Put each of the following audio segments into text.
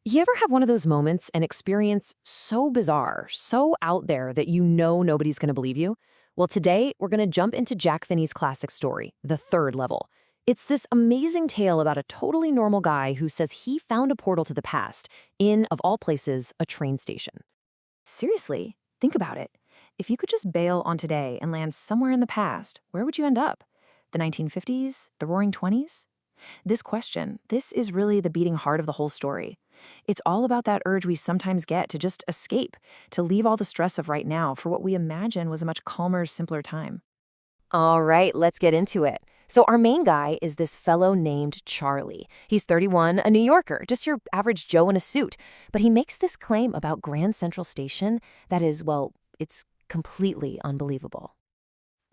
You ever have one of those moments, an experience so bizarre, so out there that you know nobody's going to believe you? Well, today we're going to jump into Jack Finney's classic story, The Third Level. It's this amazing tale about a totally normal guy who says he found a portal to the past in, of all places, a train station. Seriously, think about it. If you could just bail on today and land somewhere in the past, where would you end up? The 1950s? The Roaring Twenties? This is really the beating heart of the whole story. It's all about that urge we sometimes get to just escape, to leave all the stress of right now for what we imagine was a much calmer, simpler time. All right, let's get into it. So our main guy is this fellow named Charlie. He's 31, a New Yorker, just your average Joe in a suit. But he makes this claim about Grand Central Station that is, well, it's completely unbelievable.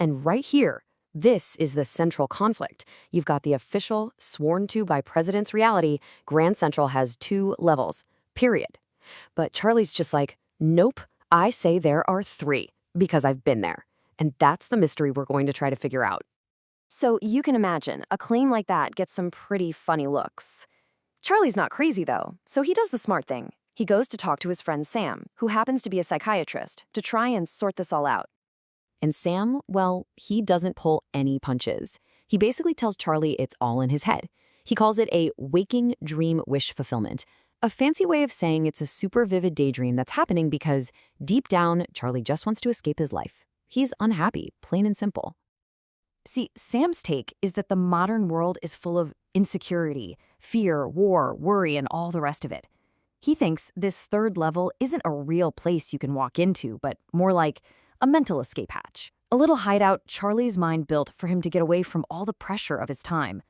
And right here, this is the central conflict. You've got the official, sworn to by president's reality, Grand Central has 2 levels, period. But Charlie's just like, nope, I say there are 3, because I've been there. And that's the mystery we're going to try to figure out. So you can imagine, a claim like that gets some pretty funny looks. Charlie's not crazy, though, so he does the smart thing. He goes to talk to his friend Sam, who happens to be a psychiatrist, to try and sort this all out. And Sam, well, he doesn't pull any punches. He basically tells Charlie it's all in his head. He calls it a waking dream wish fulfillment, a fancy way of saying it's a super vivid daydream that's happening because, deep down, Charlie just wants to escape his life. He's unhappy, plain and simple. See, Sam's take is that the modern world is full of insecurity, fear, war, worry, and all the rest of it. He thinks this third level isn't a real place you can walk into, but more like a mental escape hatch, a little hideout Charlie's mind built for him to get away from all the pressure of his time.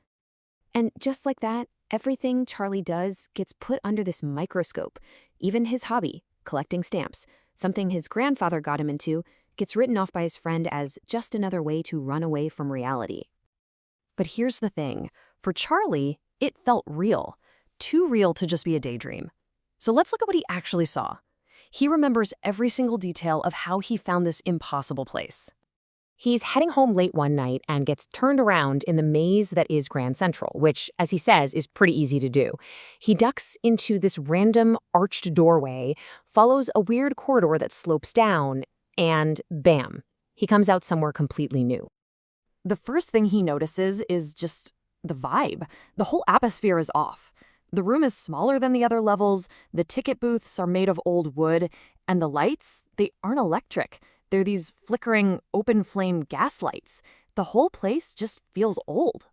And just like that, everything Charlie does gets put under this microscope. Even his hobby, collecting stamps, something his grandfather got him into, gets written off by his friend as just another way to run away from reality. But here's the thing. For Charlie, it felt real. Too real to just be a daydream. So let's look at what he actually saw. He remembers every single detail of how he found this impossible place. He's heading home late one night and gets turned around in the maze that is Grand Central, which, as he says, is pretty easy to do. He ducks into this random arched doorway, follows a weird corridor that slopes down, and bam, he comes out somewhere completely new. The first thing he notices is just the vibe. The whole atmosphere is off. The room is smaller than the other levels, the ticket booths are made of old wood, and the lights, they aren't electric. They're these flickering, open-flame gas lights. The whole place just feels old.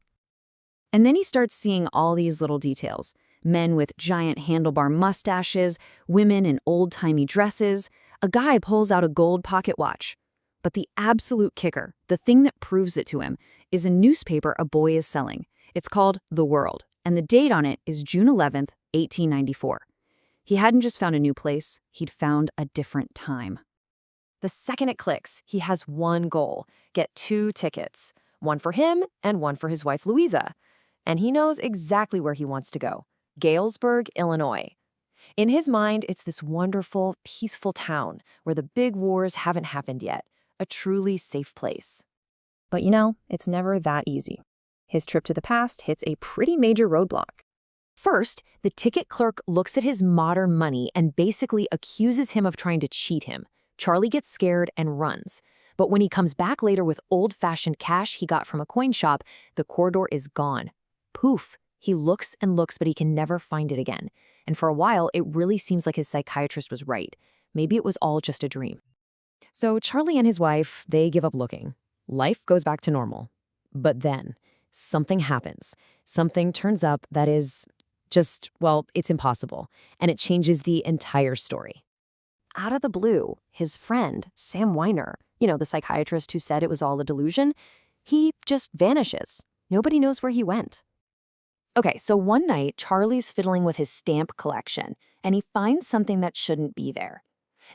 And then he starts seeing all these little details. Men with giant handlebar mustaches, women in old-timey dresses. A guy pulls out a gold pocket watch. But the absolute kicker, the thing that proves it to him, is a newspaper a boy is selling. It's called The World, and the date on it is June 11th, 1894. He hadn't just found a new place, he'd found a different time. The second it clicks, he has one goal: get 2 tickets, one for him and one for his wife Louisa. And he knows exactly where he wants to go: Galesburg, Illinois. In his mind, it's this wonderful, peaceful town where the big wars haven't happened yet, a truly safe place. But it's never that easy. His trip to the past hits a pretty major roadblock. First, the ticket clerk looks at his modern money and basically accuses him of trying to cheat him. Charlie gets scared and runs. But when he comes back later with old-fashioned cash he got from a coin shop, the corridor is gone. Poof! He looks and looks, but he can never find it again. And for a while, it really seems like his psychiatrist was right. Maybe it was all just a dream. So Charlie and his wife, they give up looking. Life goes back to normal. But then, something happens. Something turns up that is just, well, it's impossible. And it changes the entire story. Out of the blue, his friend, Sam Weiner, the psychiatrist who said it was all a delusion, he just vanishes. Nobody knows where he went. Okay, so one night, Charlie's fiddling with his stamp collection, and he finds something that shouldn't be there.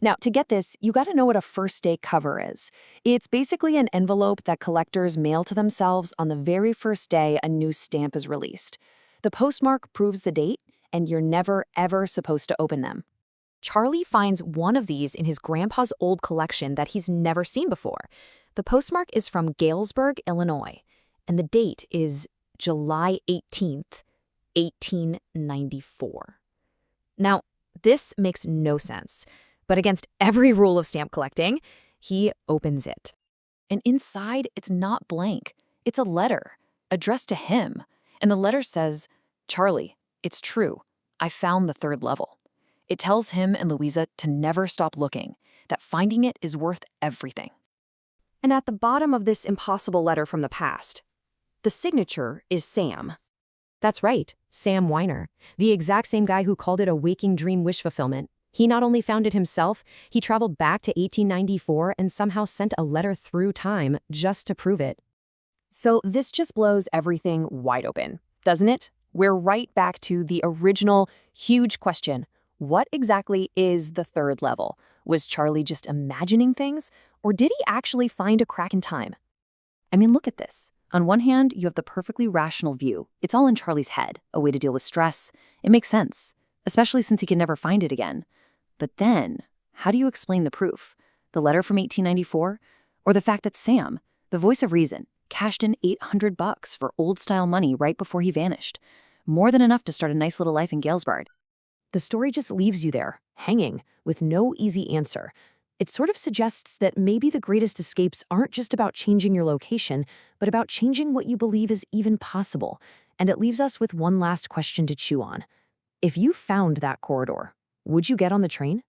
Now, to get this, you gotta know what a first-day cover is. It's basically an envelope that collectors mail to themselves on the very first day a new stamp is released. The postmark proves the date, and you're never, ever supposed to open them. Charlie finds one of these in his grandpa's old collection that he's never seen before. The postmark is from Galesburg, Illinois, and the date is July 18th, 1894. Now, this makes no sense, but against every rule of stamp collecting, he opens it. And inside, it's not blank. It's a letter addressed to him. And the letter says, "Charlie, it's true. I found the third level." It tells him and Louisa to never stop looking, that finding it is worth everything. And at the bottom of this impossible letter from the past, the signature is Sam. That's right, Sam Weiner, the exact same guy who called it a waking dream wish fulfillment. He not only found it himself, he traveled back to 1894 and somehow sent a letter through time just to prove it. So this just blows everything wide open, doesn't it? We're right back to the original huge question. What exactly is the third level? Was Charlie just imagining things, or did he actually find a crack in time? I mean, look at this. On one hand, you have the perfectly rational view. It's all in Charlie's head, a way to deal with stress. It makes sense, especially since he can never find it again. But then, how do you explain the proof? The letter from 1894? Or the fact that Sam, the voice of reason, cashed in $800 for old-style money right before he vanished? More than enough to start a nice little life in Galesburg. The story just leaves you there, hanging, with no easy answer. It sort of suggests that maybe the greatest escapes aren't just about changing your location, but about changing what you believe is even possible. And it leaves us with one last question to chew on. If you found that corridor, would you get on the train?